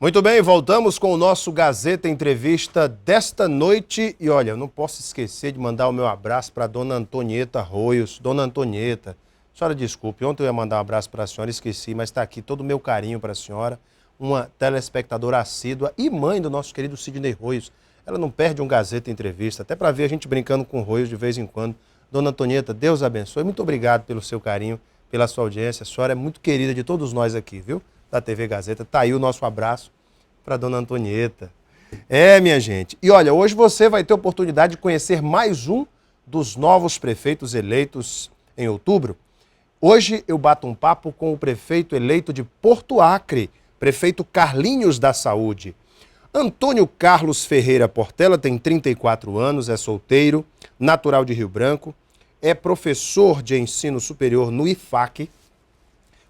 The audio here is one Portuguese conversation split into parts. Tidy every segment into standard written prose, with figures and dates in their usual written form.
Muito bem, voltamos com o nosso Gazeta Entrevista desta noite. E olha, eu não posso esquecer de mandar o meu abraço para a dona Antonieta Roios. Dona Antonieta, senhora, desculpe, ontem eu ia mandar um abraço para a senhora, esqueci, mas está aqui todo o meu carinho para a senhora. Uma telespectadora assídua e mãe do nosso querido Sidney Roios. Ela não perde um Gazeta Entrevista, até para ver a gente brincando com o Roios de vez em quando. Dona Antonieta, Deus abençoe. Muito obrigado pelo seu carinho, pela sua audiência. A senhora é muito querida de todos nós aqui, viu? Da TV Gazeta. Tá aí o nosso abraço para dona Antonieta. Minha gente. E olha, hoje você vai ter oportunidade de conhecer mais um dos novos prefeitos eleitos em outubro. Hoje eu bato um papo com o prefeito eleito de Porto Acre, prefeito Carlinhos da Saúde. Antônio Carlos Ferreira Portela tem 34 anos, é solteiro, natural de Rio Branco, é professor de ensino superior no IFAC,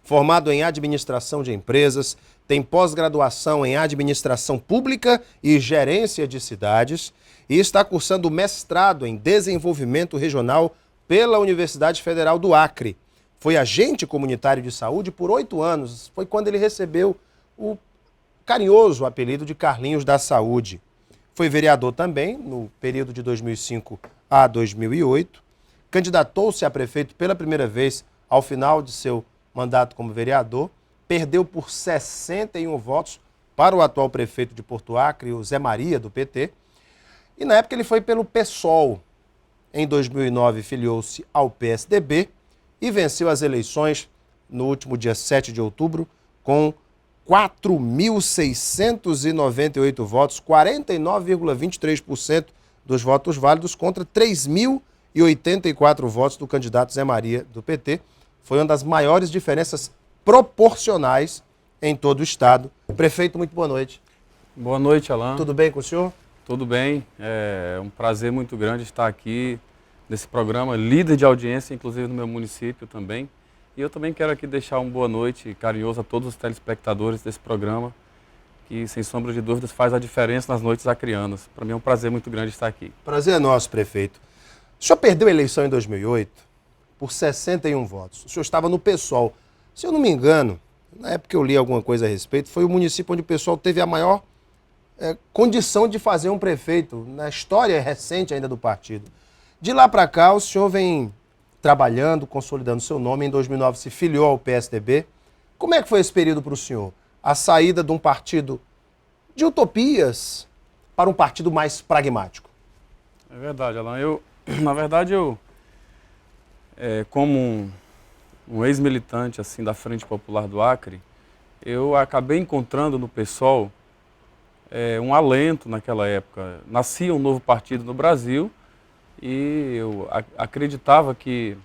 formado em administração de empresas, tem pós-graduação em administração pública e gerência de cidades e está cursando mestrado em desenvolvimento regional pela Universidade Federal do Acre. Foi agente comunitário de saúde por 8 anos, foi quando ele recebeu o carinhoso apelido de Carlinhos da Saúde. Foi vereador também no período de 2005 a 2008, candidatou-se a prefeito pela primeira vez ao final de seu mandato como vereador, perdeu por 61 votos para o atual prefeito de Porto Acre, o Zé Maria, do PT. E na época ele foi pelo PSOL. Em 2009 filiou-se ao PSDB e venceu as eleições no último dia 7 de outubro com 4.698 votos, 49,23% dos votos válidos contra 3.084 votos do candidato Zé Maria, do PT. Foi uma das maiores diferenças proporcionais em todo o estado. Prefeito, muito boa noite. Boa noite, Alain. Tudo bem com o senhor? Tudo bem. É um prazer muito grande estar aqui nesse programa, líder de audiência, inclusive no meu município também. E eu também quero aqui deixar uma boa noite carinhosa a todos os telespectadores desse programa, que, sem sombra de dúvidas, faz a diferença nas noites acrianas. Para mim é um prazer muito grande estar aqui. Prazer é nosso, prefeito. O senhor perdeu a eleição em 2008 por 61 votos. O senhor estava no PSOL. Se eu não me engano, na época que eu li alguma coisa a respeito, foi o município onde o PSOL teve a maior condição de fazer um prefeito, na história recente ainda do partido. De lá para cá, o senhor vem trabalhando, consolidando seu nome. Em 2009 se filiou ao PSDB. Como é que foi esse período para o senhor? A saída de um partido de utopias para um partido mais pragmático. É verdade, Alain. Na verdade, como um ex-militante assim da Frente Popular do Acre, eu acabei encontrando no PSOL um alento naquela época. Nascia um novo partido no Brasil e eu acreditava que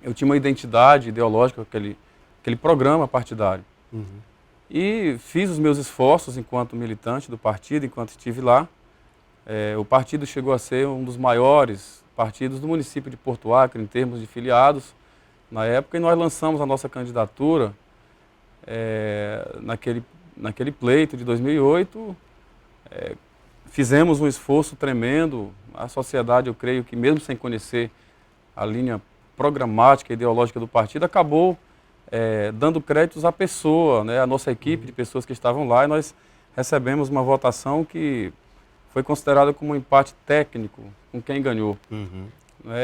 eu tinha uma identidade ideológica com aquele programa partidário. Uhum. E fiz os meus esforços enquanto militante do partido, enquanto estive lá. O partido chegou a ser um dos maiores partidos do município de Porto Acre em termos de filiados na época, e nós lançamos a nossa candidatura naquele pleito de 2008. Fizemos um esforço tremendo. A sociedade, eu creio que mesmo sem conhecer a linha programática e ideológica do partido, acabou dando créditos à pessoa, né, à nossa equipe de pessoas que estavam lá, e nós recebemos uma votação que foi considerada como um empate técnico com quem ganhou. Uhum.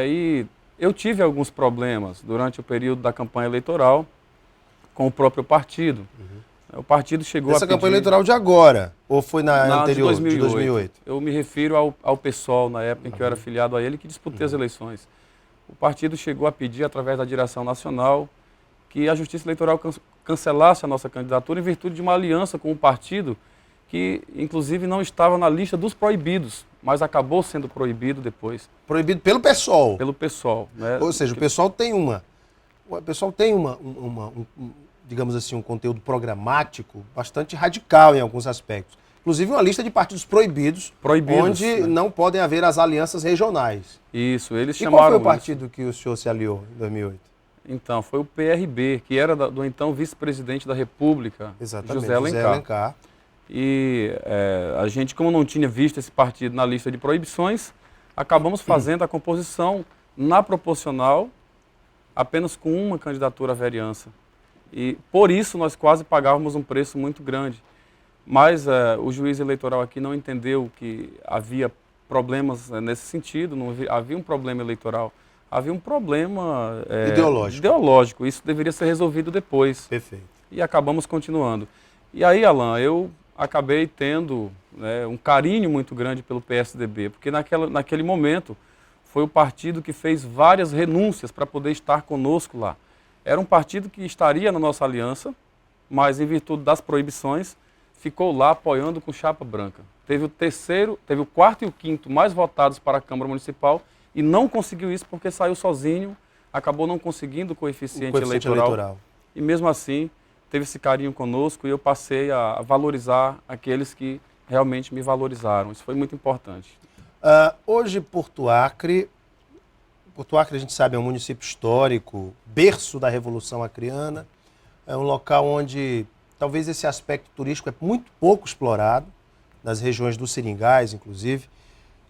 E eu tive alguns problemas durante o período da campanha eleitoral com o próprio partido. Uhum. O partido chegou Essa campanha eleitoral de agora? Ou foi na anterior, de 2008? Eu me refiro ao PSOL, na época em que eu era filiado a ele, que disputei as eleições. O partido chegou a pedir, através da direção nacional, que a Justiça Eleitoral cancelasse a nossa candidatura em virtude de uma aliança com o partido que, inclusive, não estava na lista dos proibidos, mas acabou sendo proibido depois. Proibido pelo PSOL? Pelo PSOL. Né? Ou seja, o PSOL tem digamos assim, um conteúdo programático bastante radical em alguns aspectos. Inclusive uma lista de partidos proibidos onde não podem haver as alianças regionais. Isso, eles chamaram. E qual foi o partido que o senhor se aliou em 2008? Então, foi o PRB, que era do então vice-presidente da República, exatamente, José Alencar. E a gente, como não tinha visto esse partido na lista de proibições, acabamos fazendo a composição na proporcional apenas com uma candidatura à vereança. E por isso nós quase pagávamos um preço muito grande. mas o juiz eleitoral aqui não entendeu que havia problemas nesse sentido, não havia um problema eleitoral, havia um problema ideológico. Isso deveria ser resolvido depois. Perfeito. E acabamos continuando. E aí, Alan, eu acabei tendo, né, um carinho muito grande pelo PSDB, porque naquele momento foi o partido que fez várias renúncias para poder estar conosco lá. Era um partido que estaria na nossa aliança, mas em virtude das proibições, ficou lá apoiando com chapa branca. Teve o quarto e o quinto mais votados para a Câmara Municipal e não conseguiu isso porque saiu sozinho, acabou não conseguindo o coeficiente eleitoral. E mesmo assim, teve esse carinho conosco e eu passei a valorizar aqueles que realmente me valorizaram. Isso foi muito importante. Hoje, Porto Acre, a gente sabe, é um município histórico, berço da Revolução Acreana, é um local onde talvez esse aspecto turístico é muito pouco explorado, nas regiões do Seringais, inclusive.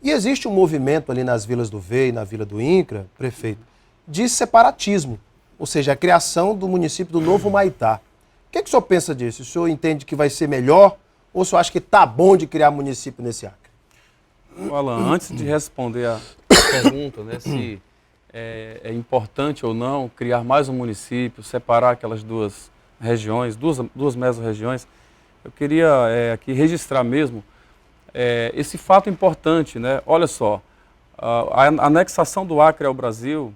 E existe um movimento ali nas vilas do Vei, na Vila do Incra, prefeito, de separatismo, ou seja, a criação do município do Novo Maitá. O que é que o senhor pensa disso? O senhor entende que vai ser melhor ou o senhor acha que está bom de criar município nesse Acre? Alan, antes de responder a pergunta, né, se é importante ou não criar mais um município, separar aquelas duas regiões, duas mesorregiões, eu queria aqui registrar mesmo esse fato importante, né? Olha só, a anexação do Acre ao Brasil,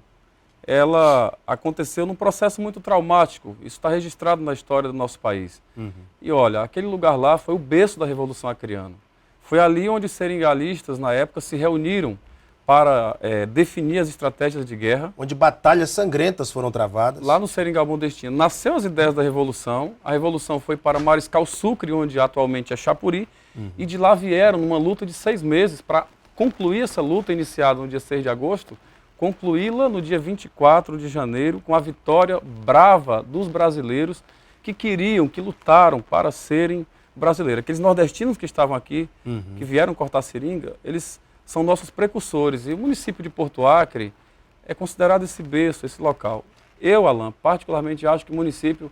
ela aconteceu num processo muito traumático. Isso está registrado na história do nosso país. Uhum. E olha, aquele lugar lá foi o berço da Revolução Acreana. Foi ali onde os seringalistas, na época, se reuniram para definir as estratégias de guerra. Onde batalhas sangrentas foram travadas. Lá no Seringal Bom Destino. Nasceu as ideias da Revolução. A Revolução foi para Mariscal Sucre, onde atualmente é Chapuri. Uhum. E de lá vieram numa luta de 6 meses para concluir essa luta iniciada no dia 6 de agosto, concluí-la no dia 24 de janeiro, com a vitória brava dos brasileiros que queriam, que lutaram para serem brasileiros. Aqueles nordestinos que estavam aqui, que vieram cortar seringa, eles são nossos precursores. E o município de Porto Acre é considerado esse berço, esse local. Eu, Alan, particularmente acho que o município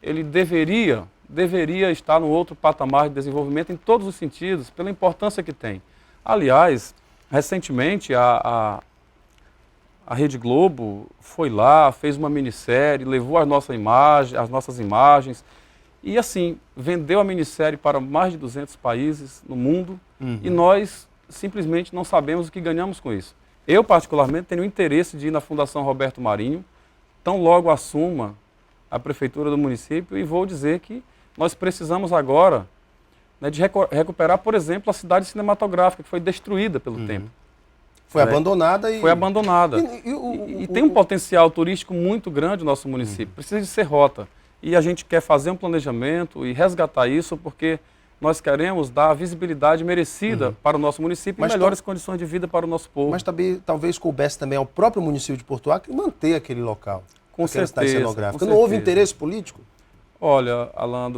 ele deveria estar no outro patamar de desenvolvimento em todos os sentidos, pela importância que tem. Aliás, recentemente a Rede Globo foi lá, fez uma minissérie, levou as nossas imagens e assim, vendeu a minissérie para mais de 200 países no mundo e nós simplesmente não sabemos o que ganhamos com isso. Eu, particularmente, tenho interesse de ir na Fundação Roberto Marinho, tão logo assuma a prefeitura do município, e vou dizer que nós precisamos agora, né, de recuperar, por exemplo, a cidade cinematográfica, que foi destruída pelo tempo. Foi abandonada e... Foi abandonada. E tem um potencial turístico muito grande no nosso município. Precisa de ser rota. E a gente quer fazer um planejamento e resgatar isso, porque nós queremos dar a visibilidade merecida para o nosso município e melhores condições de vida para o nosso povo. Mas também, talvez coubesse também ao próprio município de Porto Acre manter aquele local, com certeza, cidade cenográfica. Não houve interesse político? Olha, Alan,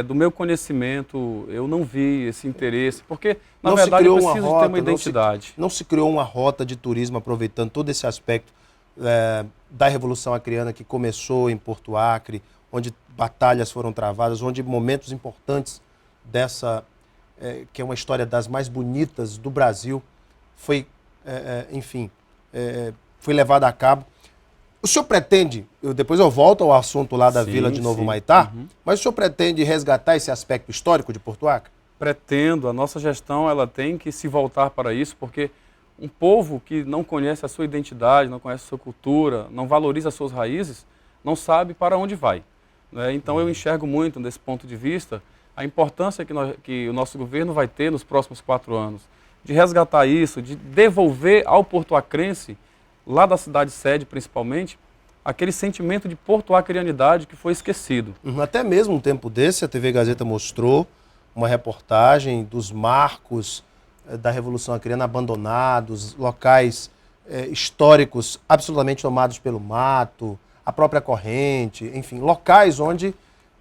do meu conhecimento, eu não vi esse interesse, porque, na verdade, eu preciso de ter uma identidade. Não se criou uma rota de turismo aproveitando todo esse aspecto da Revolução Acreana que começou em Porto Acre, onde batalhas foram travadas, onde momentos importantes dessa, que é uma história das mais bonitas do Brasil, foi, foi levada a cabo. O senhor pretende, depois eu volto ao assunto lá da Vila de Novo Maitá, mas o senhor pretende resgatar esse aspecto histórico de Porto Acre? Pretendo. A nossa gestão ela tem que se voltar para isso, porque um povo que não conhece a sua identidade, não conhece a sua cultura, não valoriza as suas raízes, não sabe para onde vai. Né? Então eu enxergo muito, desse ponto de vista, a importância que o nosso governo vai ter nos próximos 4 anos, de resgatar isso, de devolver ao porto-acrense, lá da cidade sede principalmente, aquele sentimento de porto-acreanidade que foi esquecido. Até mesmo um tempo desse, a TV Gazeta mostrou uma reportagem dos marcos da Revolução Acreana abandonados, locais históricos absolutamente tomados pelo mato, a própria corrente, enfim, locais onde,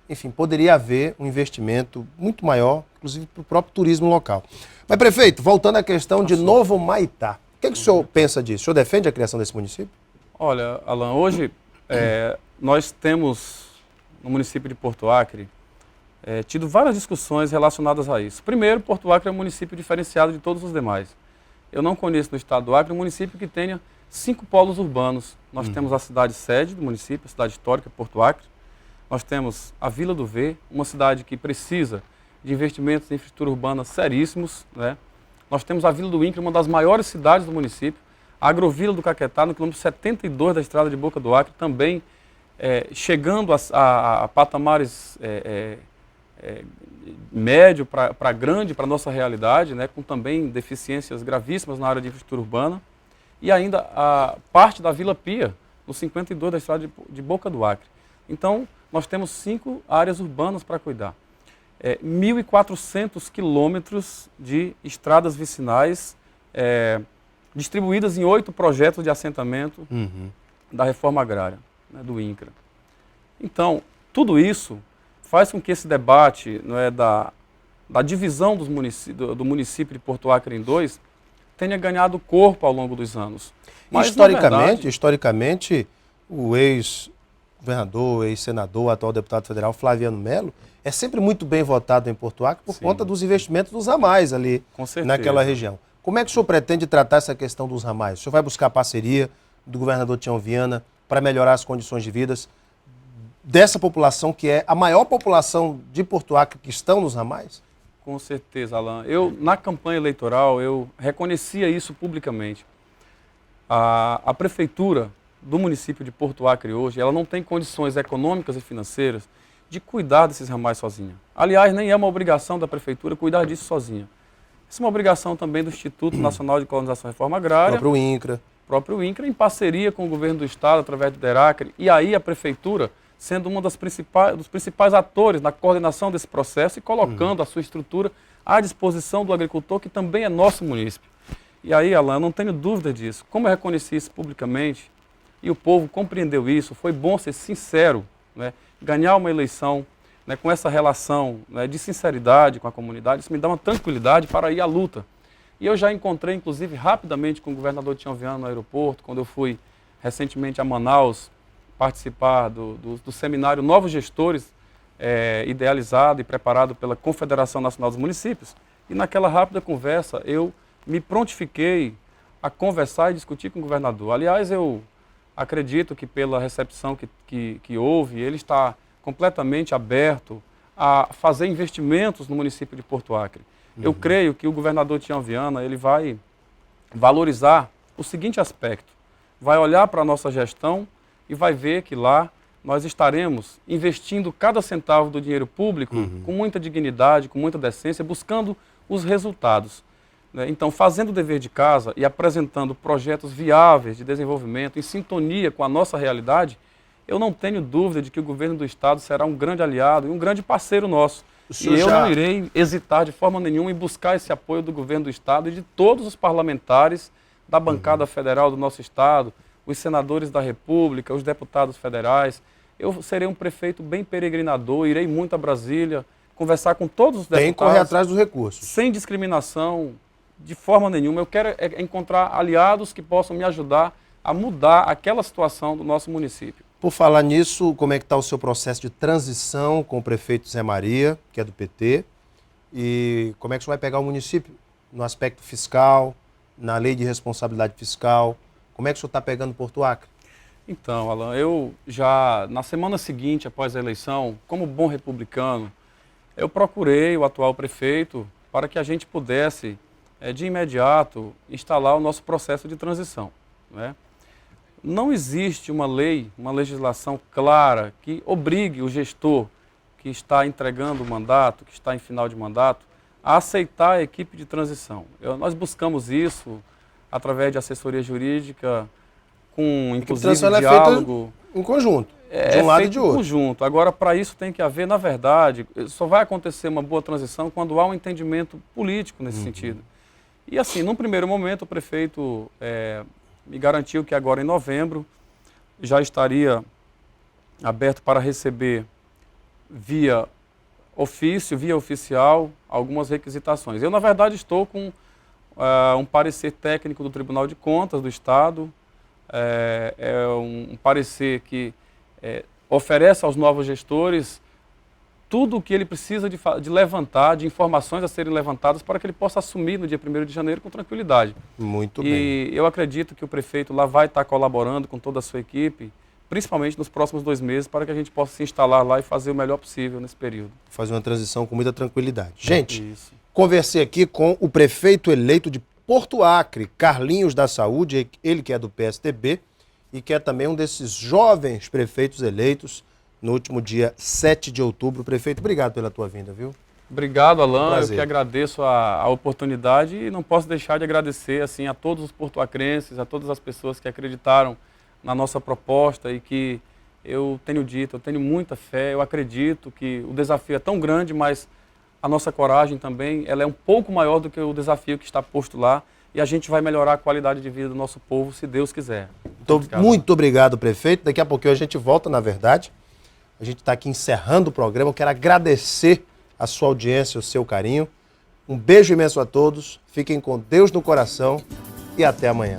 enfim, poderia haver um investimento muito maior, inclusive para o próprio turismo local. Mas, prefeito, voltando à questão de Novo Maitá, o que o senhor pensa disso? O senhor defende a criação desse município? Olha, Alan, hoje nós temos no município de Porto Acre tido várias discussões relacionadas a isso. Primeiro, Porto Acre é um município diferenciado de todos os demais. Eu não conheço no estado do Acre um município que tenha 5 polos urbanos. Nós temos a cidade sede do município, a cidade histórica, Porto Acre. Nós temos a Vila do V, uma cidade que precisa de investimentos em infraestrutura urbana seríssimos, né? Nós temos a Vila do Incra, uma das maiores cidades do município. A Agrovila do Caquetá, no quilômetro 72 da estrada de Boca do Acre, também chegando a patamares médio para grande, para a nossa realidade, né? Com também deficiências gravíssimas na área de infraestrutura urbana. E ainda a parte da Vila Pia, no 52 da estrada de Boca do Acre. Então, nós temos 5 áreas urbanas para cuidar. 1.400 quilômetros de estradas vicinais distribuídas em 8 projetos de assentamento da reforma agrária, né, do INCRA. Então, tudo isso faz com que esse debate, não é, da divisão do município de Porto Acre em 2 tenha ganhado corpo ao longo dos anos. Mas, historicamente, o ex-governador, ex-senador, atual deputado federal Flaviano Melo é sempre muito bem votado em Porto Acre por conta dos investimentos dos ramais ali naquela região. Como é que o senhor pretende tratar essa questão dos ramais? O senhor vai buscar parceria do governador Tião Viana para melhorar as condições de vida dessa população, que é a maior população de Porto Acre que estão nos ramais? Com certeza, Alan. Na campanha eleitoral, eu reconhecia isso publicamente. A prefeitura do município de Porto Acre hoje, ela não tem condições econômicas e financeiras de cuidar desses ramais sozinha. Aliás, nem é uma obrigação da prefeitura cuidar disso sozinha. Isso é uma obrigação também do Instituto Nacional de Colonização e Reforma Agrária. Próprio INCRA, em parceria com o governo do estado, através do DERACRE, e aí a prefeitura sendo um dos principais atores na coordenação desse processo e colocando a sua estrutura à disposição do agricultor, que também é nosso município. E aí, Alan, eu não tenho dúvida disso. Como eu reconheci isso publicamente, e o povo compreendeu isso, foi bom ser sincero, né? Ganhar uma eleição, né, com essa relação, né, de sinceridade com a comunidade, isso me dá uma tranquilidade para ir à luta. E eu já encontrei, inclusive, rapidamente com o governador Tião Viana no aeroporto, quando eu fui recentemente a Manaus participar do seminário Novos Gestores, idealizado e preparado pela Confederação Nacional dos Municípios. E naquela rápida conversa, eu me prontifiquei a conversar e discutir com o governador. Aliás, eu acredito que pela recepção que houve, ele está completamente aberto a fazer investimentos no município de Porto Acre. Eu creio que o governador Tião Viana, ele vai valorizar o seguinte aspecto: vai olhar para a nossa gestão e vai ver que lá nós estaremos investindo cada centavo do dinheiro público com muita dignidade, com muita decência, buscando os resultados. Então, fazendo o dever de casa e apresentando projetos viáveis de desenvolvimento em sintonia com a nossa realidade, eu não tenho dúvida de que o governo do estado será um grande aliado e um grande parceiro nosso. E eu não irei hesitar de forma nenhuma em buscar esse apoio do governo do estado e de todos os parlamentares da bancada federal do nosso estado, os senadores da República, os deputados federais. Eu serei um prefeito bem peregrinador, irei muito a Brasília, conversar com todos os deputados. Tem que correr atrás dos recursos. Sem discriminação, de forma nenhuma. Eu quero encontrar aliados que possam me ajudar a mudar aquela situação do nosso município. Por falar nisso, como é que está o seu processo de transição com o prefeito Zé Maria, que é do PT, e como é que você vai pegar o município no aspecto fiscal, na lei de responsabilidade fiscal? Como é que o senhor está pegando Porto Acre? Então, Alan, eu já, na semana seguinte, após a eleição, como bom republicano, eu procurei o atual prefeito para que a gente pudesse, de imediato, instalar o nosso processo de transição, né? Não existe uma lei, uma legislação clara que obrigue o gestor que está entregando o mandato, que está em final de mandato, a aceitar a equipe de transição. Nós buscamos isso através de assessoria jurídica, com inclusive diálogo. É em conjunto, de um lado e de outro. Em conjunto. Agora, para isso tem que haver, na verdade, só vai acontecer uma boa transição quando há um entendimento político nesse sentido. E assim, num primeiro momento, o prefeito me garantiu que agora em novembro já estaria aberto para receber via ofício, via oficial, algumas requisitações. Eu, na verdade, estou com um parecer técnico do Tribunal de Contas do Estado, um parecer que oferece aos novos gestores tudo o que ele precisa de levantar, de informações a serem levantadas para que ele possa assumir no dia 1º de janeiro com tranquilidade. Muito bem. E eu acredito que o prefeito lá vai estar colaborando com toda a sua equipe, principalmente nos próximos 2 meses, para que a gente possa se instalar lá e fazer o melhor possível nesse período. Fazer uma transição com muita tranquilidade. Gente, Isso. conversei aqui com o prefeito eleito de Porto Acre, Carlinhos da Saúde, ele que é do PSDB e que é também um desses jovens prefeitos eleitos no último dia 7 de outubro. Prefeito, obrigado pela tua vinda, viu? Obrigado, Alain. Prazer. Eu que agradeço a oportunidade e não posso deixar de agradecer assim, a todos os porto-acrenses, a todas as pessoas que acreditaram na nossa proposta e que eu tenho muita fé, eu acredito que o desafio é tão grande, mas a nossa coragem também ela é um pouco maior do que o desafio que está posto lá e a gente vai melhorar a qualidade de vida do nosso povo, se Deus quiser. Muito obrigado, prefeito. Daqui a pouquinho a gente volta, na verdade. A gente está aqui encerrando o programa. Eu quero agradecer a sua audiência, o seu carinho. Um beijo imenso a todos. Fiquem com Deus no coração e até amanhã.